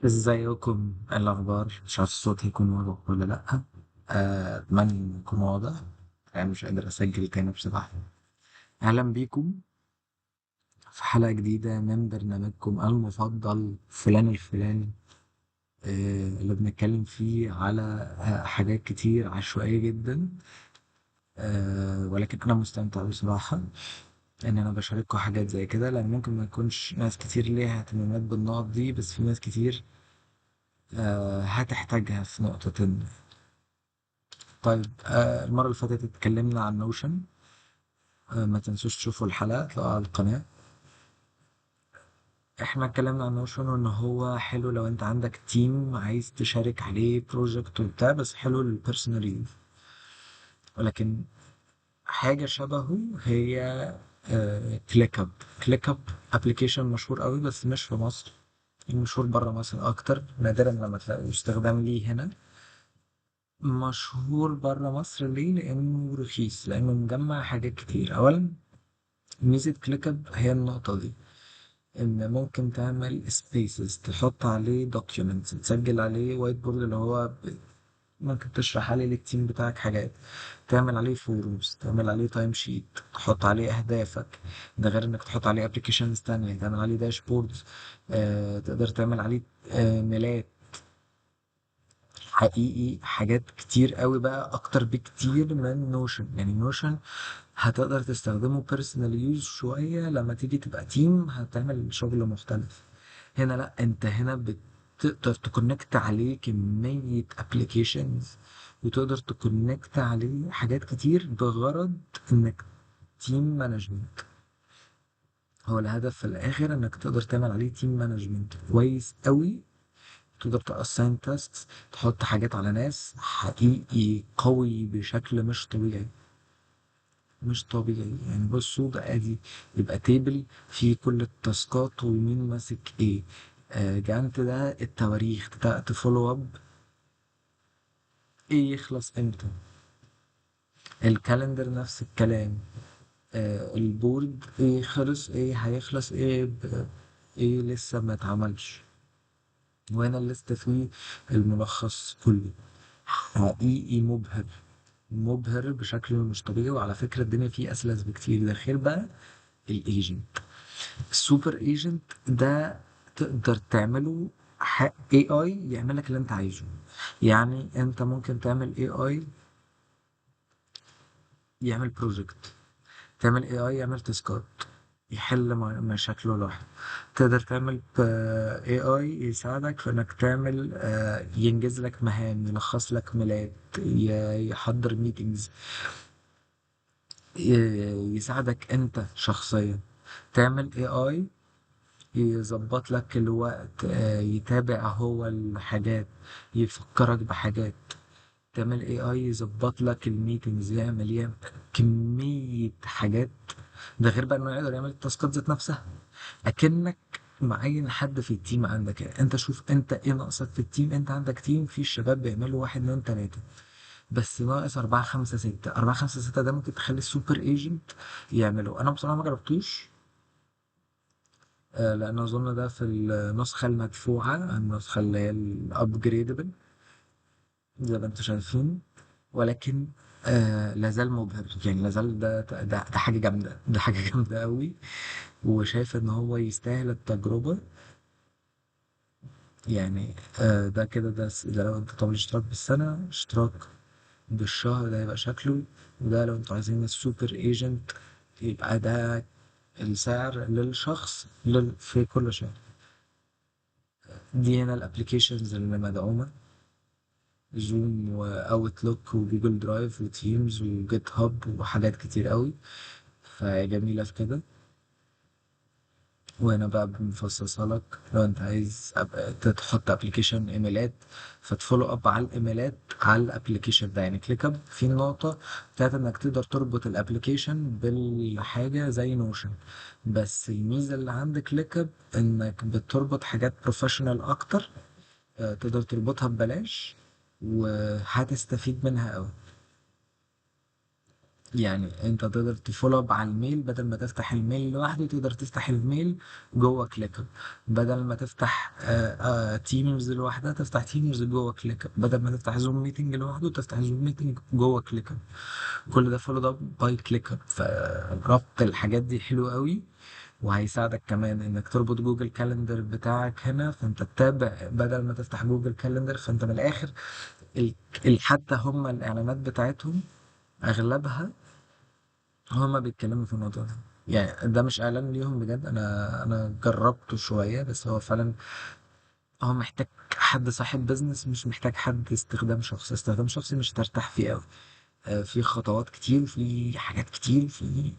ازيكم؟ إيه الاخبار؟ مش عارف الصوت هيكون واضح ولا لا. اتمنى إنه يكون واضح. يعني مش قادر اسجل تاني بصراحه. اهلا بيكم في حلقه جديده من برنامجكم المفضل فلان الفلاني. اللي بنتكلم فيه على حاجات كتير عشوائيه جدا. ولكن انا مستمتع بصراحه ان انا بشارككم حاجات زي كده، لان ممكن ما يكونش ناس كتير ليها اهتمامات بالنقط دي، بس في ناس كتير هتحتاجها في نقطة. طيب، المرة اللي فاتت اتكلمنا عن نوشن. ما تنسوش تشوفوا الحلقة تلاقوها على القناة. احنا اتكلمنا عن نوشن وان هو حلو لو انت عندك تيم عايز تشارك عليه بروجكت وبتاع، بس حلو للبيرسونال يوز. ولكن حاجة شبهه هي كليك اب. كليك اب ابلكيشن مشهور قوي بس مش في مصر، مشهور بره مصر اكتر، نادرا لما تلاقوا استخدام ليه هنا. مشهور بره مصر ليه؟ لانه رخيص، لانه مجمع حاجات كتير. اولا، ميزة كليك اب هي النقطة دي، إن ممكن تعمل سبيسز تحط عليه دوكيومنتس، تسجل عليه وايت بورد اللي هو ممكن تشرح عليه للتيم بتاعك حاجات، تعمل عليه فورums، تعمل عليه تايم شيت، تحط عليه أهدافك. ده غير إنك تحط عليه ابلكيشنز تانية، تعمل عليه داشبوردز. تقدر تعمل عليه ميلاد. حقيقي حاجات كتير قوي بقى، أكتر بكتير من نوشن. يعني نوشن هتقدر تستخدمه بيرسونال يوز شوية لما تيجي تبقى تيم هتعمل شغل مختلف. هنا لا، انت هنا بتقدر تكونكت عليه كمية ابلكيشنز، وتقدر تكونكت عليه حاجات كتير بغرض انك تيم مانجمنت. هو الهدف في الاخر انك تقدر تعمل عليه تيم مانجمنت كويس قوي. تقدر تأساين تاسكس، تحط حاجات على ناس. حقيقي قوي بشكل مش طبيعي. مش طبيعي. يعني بصوا ده ادي، يبقى تيبل فيه كل التاسكات ومين ماسك ايه. جانت ده التواريخ، تفولو اب ايه يخلص امتى. الكالندر نفس الكلام. البورد ايه خلص، ايه هيخلص، ايه ايه لسه ما اتعملش. وهنا الليست فيه الملخص كله. حقيقي مبهر. مبهر بشكل مش طبيعي. وعلى فكرة الدنيا فيه أسلس بكتير. ده غير بقى الايجنت. السوبر ايجنت ده تقدر تعمله اي اي يعمل لك اللي انت عايزه. يعني انت ممكن تعمل اي اي يعمل بروجكت، تعمل اي اي يعمل تاسكات، يحل مشاكله لوحده. تقدر تعمل اي اي يساعدك في انك تعمل ينجز لك مهام، يلخص لك ميلاد، يحضر ميتينجز، يساعدك انت شخصيا. تعمل اي اي يظبط لك الوقت، يتابع هو الحاجات، يفكرك بحاجات. تعمل اي اي يظبط لك الميتنجز، يعمل كمية حاجات. ده غير بقى انه يقدر يعمل التاسكات ذات نفسها. اكنك معين حد في التيم عندك. يعني انت شوف انت ايه ناقصك في التيم. انت عندك تيم فيه الشباب بيعملوا واحد اتنين تلاتة، بس ناقص أربعة خمسة ستة. أربعة خمسة ستة ده ممكن تخلي السوبر ايجنت يعمله. أنا بصراحة ما جربتوش، لأن أظن ده في النسخة المدفوعة، النسخة اللي هي الأبجريدبل زي ما انتم شايفين. ولكن لازال مبهر. يعني لازال ده حاجة جامدة. ده حاجة جامدة أوي. وشايف إن هو يستاهل التجربة. يعني ده كده، ده لو انت طالب اشتراك بالسنة، اشتراك بالشهر ده يبقى شكله. وده لو انتوا عايزين السوبر ايجنت يبقى ده السعر للشخص في كل شهر. دي هنا الابليكيشنز اللي مدعومة: زوم واوتلوك وجوجل درايف وتيمز وجيت هاب وحاجات كتير قوي. فجميلة في كده. وهنا بقى بنفصصها لك لو انت عايز تحط ابلكيشن ايميلات، فتفولو اب على الايميلات على الابلكيشن ده. يعني كليك اب في النقطة بتاعت انك تقدر تربط الابلكيشن بالحاجة زي نوشن. بس الميزة اللي عند كليك اب انك بتربط حاجات بروفيشنال اكتر. تقدر تربطها ببلاش وهتستفيد منها قوي. يعني انت تقدر تفولو اب على الميل، بدل ما تفتح الميل لوحده تقدر تفتح الميل جوه كليك اب. بدل ما تفتح تيمز لوحدها تفتح تيمز جوه كليك اب. بدل ما تفتح زوم ميتنج لوحده تفتح زوم ميتنج جوه كليك اب. كل ده فولو اب باي كليك اب. فربط الحاجات دي حلو قوي. وهيساعدك كمان انك تربط جوجل كالندر بتاعك هنا، فانت تتابع بدل ما تفتح جوجل كالندر. فانت من الاخر ال- حتى هم الاعلانات بتاعتهم اغلبها هما بيتكلموا في الموضوع ده. يعني ده مش اعلان ليهم بجد، انا جربته شويه، بس هو فعلا هو محتاج حد صاحب بزنس، مش محتاج حد استخدام شخصي. استخدام شخصي مش هترتاح فيه قوي. في خطوات كتير، في حاجات كتير، في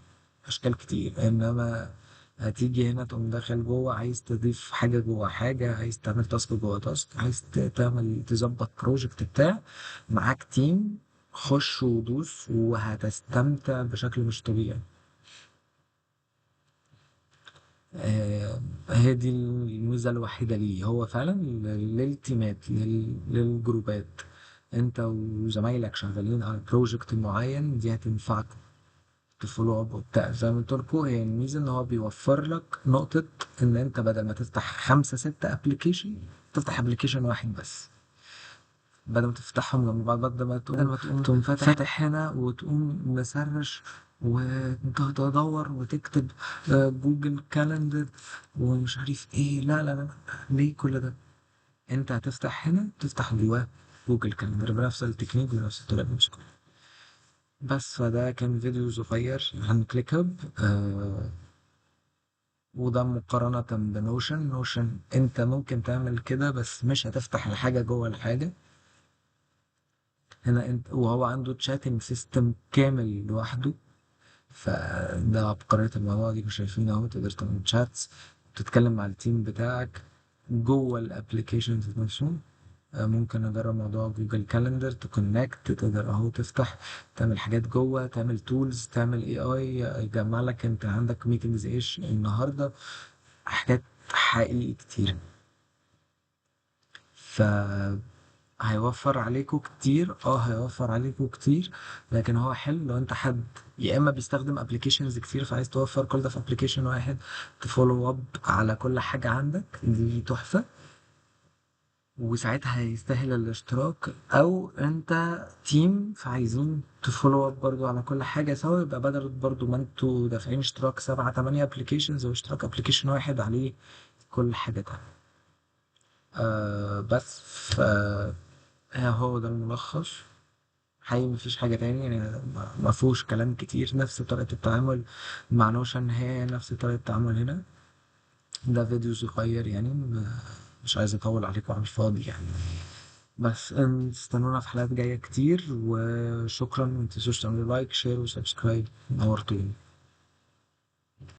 اشكال كتير. انما هتيجي هنا تقوم داخل جوه، عايز تضيف حاجه جوه حاجه، عايز تعمل تاسك جوه تاسك، عايز تعمل تظبط بروجكت بتاع معاك تيم. خش ودوس وهتستمتع بشكل مش طبيعي. هي دي الميزة الوحيدة ليه. هو فعلا للتيمات، للجروبات. انت وزمايلك شغالين على بروجكت معين، دي هتنفعكم تفولو اب وبتاع. زي ما قلت لكم، هي الميزة ان هو بيوفر لك نقطة ان انت بدل ما تفتح خمسة ستة ابلكيشن تفتح ابلكيشن واحد بس. بدل ما تفتحهم جنب بعض، بدل ما تقوم فاتح هنا وتقوم مسرش وتدور وتكتب جوجل كالندر ومش عارف ايه. لا لا لا، ليه كل ده؟ انت هتفتح هنا تفتح جواه جوجل كالندر بنفس التكنيك بنفس الطريقة بنفس كل. بس فده كان فيديو صغير عن كليك اب. وده مقارنة بنوشن. نوشن انت ممكن تعمل كده بس مش هتفتح الحاجة جوه الحاجة. هنا انت وهو عنده تشاتنج سيستم كامل لوحده. فده عبقرية الموضوع دي. مش شايفين اهو، تقدر تعمل تشاتس، تتكلم مع التيم بتاعك جوه الابليكيشن نفسه. ممكن اجرب موضوع جوجل كالندر تكونكت، تقدر اهو تفتح تعمل حاجات جوه، تعمل تولز، تعمل اي يجمع لك انت عندك ميتنجز ايش النهارده. حاجات حقيقي كتير. ف هيوفر عليكم كتير. هيوفر عليكم كتير. لكن هو حلو لو انت حد يا اما بيستخدم ابلكيشنز كتير فعايز توفر كل ده في ابلكيشن واحد، تفولو اب على كل حاجة عندك، دي تحفة. وساعتها هيستاهل الاشتراك. او انت تيم فعايزين تفولو اب برضو على كل حاجة سوا، يبقى بدل برضو ما انتوا دافعين اشتراك سبعة تمانية ابلكيشنز، واشتراك ابلكيشن واحد عليه كل حاجة تانية. بس هو ده الملخص. حقيقي مفيش حاجة تاني يعني. ما فيهوش كلام كتير. نفس طريقة التعامل مع نوشن هي نفس طريقة التعامل هنا. ده فيديو صغير يعني، مش عايز اطول عليكم على الفاضي يعني. بس استنونا في حلقات جاية كتير. وشكرا، متنسوش تعملوا لايك شير وسبسكرايب. نورتوني.